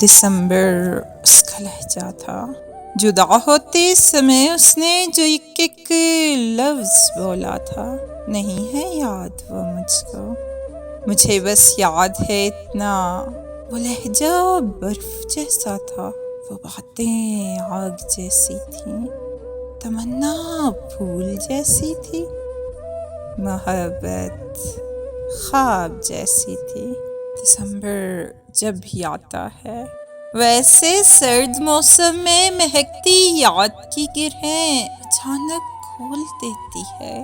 دسمبر اس کا لہجہ تھا۔ جدا ہوتے سمے اس نے جو ایک لفظ بولا تھا، نہیں ہے یاد وہ مجھ کو، مجھے بس یاد ہے اتنا، وہ لہجہ برف جیسا تھا، وہ باتیں آگ جیسی تھیں، تمنا پھول جیسی تھی، محبت خواب جیسی تھی۔ دسمبر جب بھی آتا ہے ویسے سرد موسم میں مہکتی یاد کی گرہیں اچانک کھول دیتی ہے،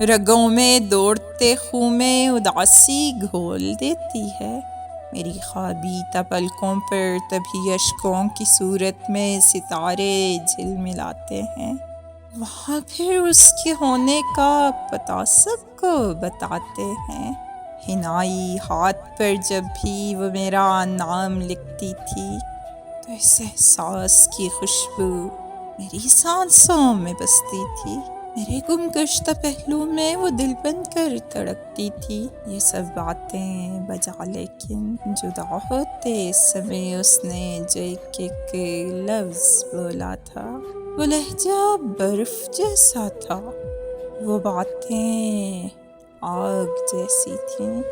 رگوں میں دوڑتے خوں میں اداسی گھول دیتی ہے، میری خوابیدہ پلکوں پر تبھی اشکوں کی صورت میں ستارے جھلملاتے ہیں، وہاں پھر اس کے ہونے کا پتہ سب کو بتاتے ہیں، حنائی ہاتھ پر جب بھی وہ میرا نام لکھتی تھی تو اس احساس کی خوشبو میری سانسوں میں بستی تھی، میرے گم گشتہ پہلو میں وہ دل بن کر تڑپتی تھی، یہ سب باتیں بجا لیکن جدا ہوتے سمے اس نے جو ایک لفظ بولا تھا، وہ لہجہ برف جیسا تھا، وہ باتیں آگ جیسی تھیں۔